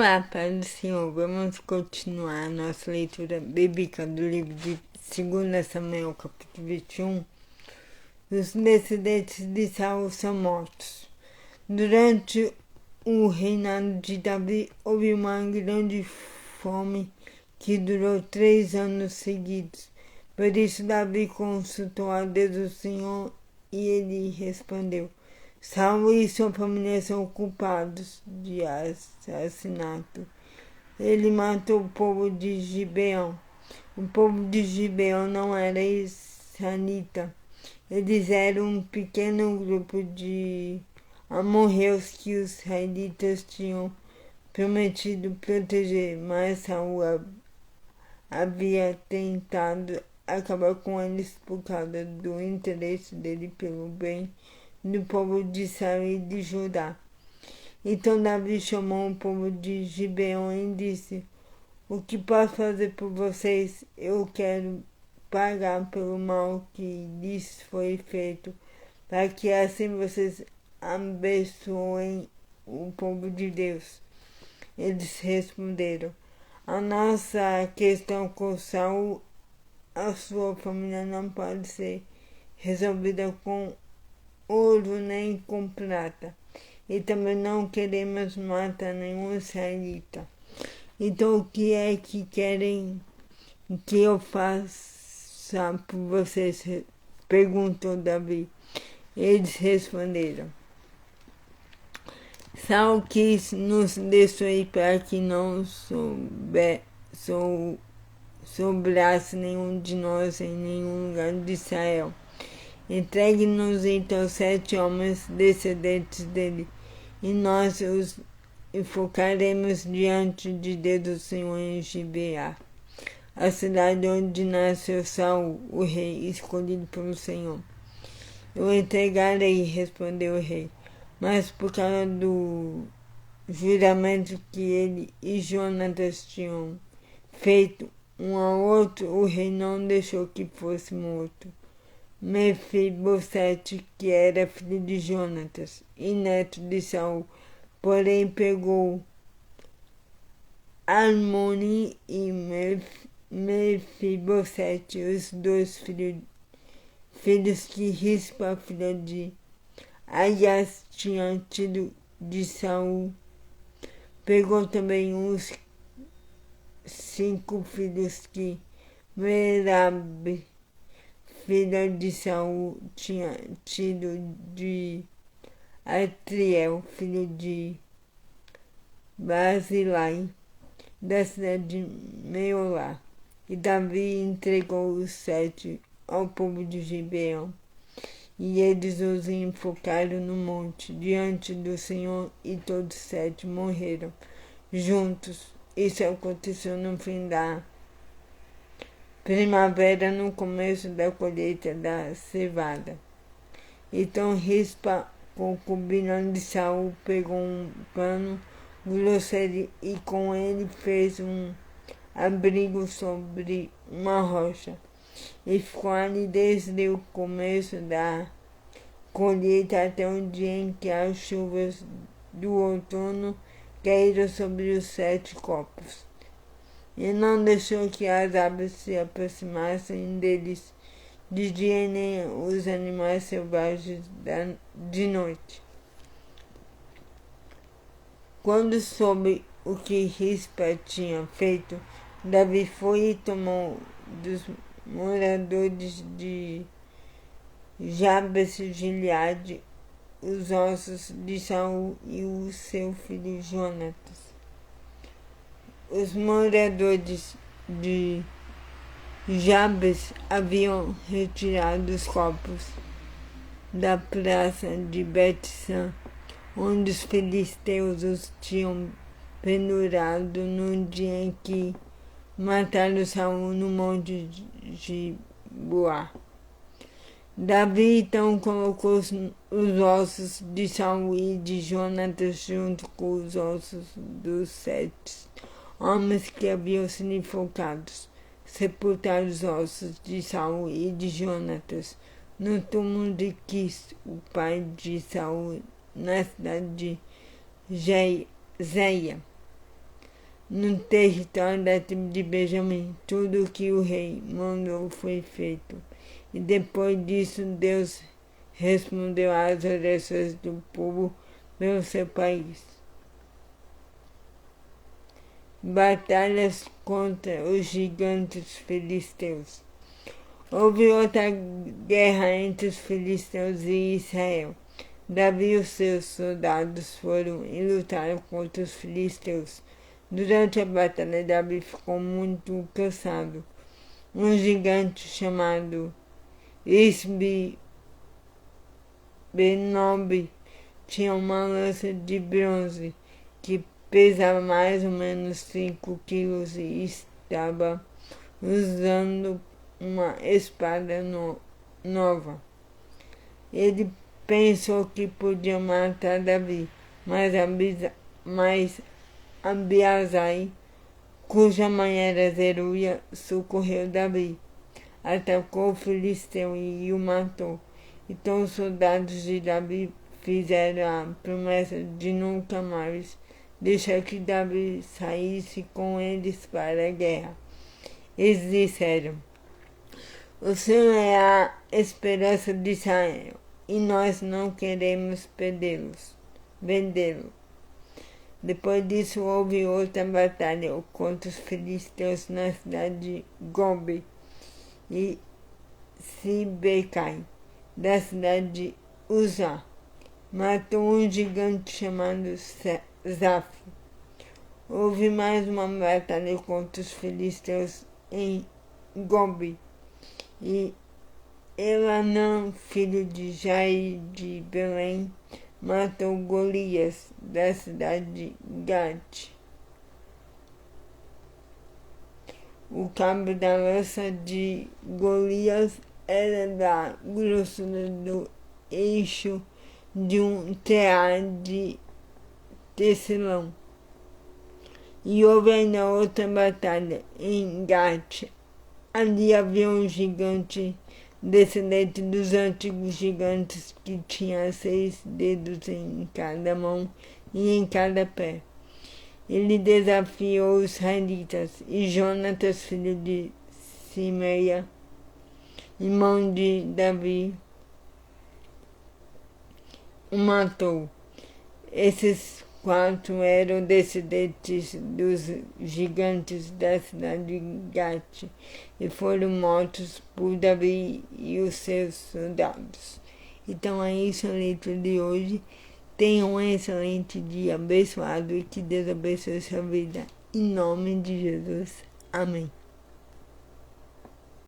Olá, Pai do Senhor. Vamos continuar a nossa leitura bíblica do livro de 2 Samuel, capítulo 21. Os descendentes de Saul são mortos. Durante o reinado de Davi, houve uma grande fome que durou 3 anos seguidos. Por isso, Davi consultou a Deus o Senhor e ele respondeu: Saul e sua família são culpados de assassinato. Ele matou o povo de Gibeão. O povo de Gibeão não era israelita. Eles eram um pequeno grupo de amorreus que os israelitas tinham prometido proteger, mas Saul havia tentado acabar com eles por causa do interesse dele pelo bem do povo de Israel e de Judá. Então Davi chamou o povo de Gibeão e disse: O que posso fazer por vocês? Eu quero pagar pelo mal que lhes foi feito, para que assim vocês abençoem o povo de Deus. Eles responderam: A nossa questão com Saul, a sua família não pode ser resolvida com ouro nem com prata, e também não queremos matar nenhum israelita. Então o que é que querem que eu faça por vocês? Perguntou Davi. Eles responderam: Saul quis nos destruir para que não sobrasse nenhum de nós em nenhum lugar de Israel. Entregue-nos então 7 homens descendentes dele, e nós os enfocaremos diante de Deus do Senhor em Gibeá, a cidade onde nasceu Saul, o rei escolhido pelo Senhor. Eu entregarei, respondeu o rei, mas por causa do juramento que ele e Jonatas tinham feito um ao outro, o rei não deixou que fosse morto. Mefibosete, que era filho de Jonatas e neto de Saul, porém pegou Armoni e Mefibosete, os 2 filhos que Rispa, filha de Aias, tinha tido de Saul. Pegou também os 5 filhos que Merab, filha de Saul, tinha tido de Atriel, filho de Barzilai, da cidade de Meolá. E Davi entregou os 7 ao povo de Gibeão, e eles os enfocaram no monte, diante do Senhor, e todos 7 morreram juntos. Isso aconteceu no fim da primavera, no começo da colheita da cevada. Então Rispa, concubina de Saul, pegou um pano grosseiro e com ele fez um abrigo sobre uma rocha, e ficou ali desde o começo da colheita até o dia em que as chuvas do outono caíram sobre os 7 copos. E não deixou que as aves se aproximassem deles de dia, nem os animais selvagens de noite. Quando soube o que Rispa tinha feito, Davi foi e tomou dos moradores de Jabes Gileade os ossos de Saul e o seu filho Jonatas. Os moradores de Jabes haviam retirado os corpos da praça de Bet-San, onde os filisteus os tinham pendurado no dia em que mataram Saul no monte de Boá. Davi então colocou os ossos de Saul e de Jonatas junto com os ossos dos 7 homens que haviam sido enforcados. Sepultaram os ossos de Saul e de Jonatas no túmulo de Quis, o pai de Saul, na cidade de Zeia. no território da tribo de Benjamim. Tudo o que o rei mandou foi feito. E depois disso, Deus respondeu às orações do povo pelo seu país. Batalhas contra os gigantes filisteus. Houve outra guerra entre os filisteus e Israel. Davi e os seus soldados foram e lutaram contra os filisteus. Durante a batalha, Davi ficou muito cansado. Um gigante chamado Isbi-Benob tinha uma lança de bronze que pesava mais ou menos 5 quilos e estava usando uma espada nova. Ele pensou que podia matar Davi, mas Abiasai, cuja mãe era Zeruia, socorreu Davi, atacou o filisteu e o matou. Então os soldados de Davi fizeram a promessa de nunca mais deixar que Davi saísse com eles para a guerra. Eles disseram: o Senhor é a esperança de Israel, e nós não queremos vendê-lo. Depois disso houve outra batalha contra os filisteus na cidade de Gobe e Sibecai, da cidade de Uzá. Matou um gigante chamado Zaf. Houve mais uma batalha contra os filisteus em Gobe e Elanã, filho de Jair de Belém, matou Golias, da cidade de Gate. O cabo da lança de Golias era da grossura do eixo de um tear de tecelão. E houve ainda outra batalha em Gate. Ali havia um gigante descendente dos antigos gigantes que tinha 6 dedos em cada mão e em cada pé. Ele desafiou os israelitas e Jonatas, filho de Simeia, irmão de Davi, o matou. Esses 4 eram descendentes dos gigantes da cidade de Gate e foram mortos por Davi e os seus soldados. Então é isso a leitura de hoje. Tenha um excelente dia abençoado e que Deus abençoe sua vida. Em nome de Jesus. Amém.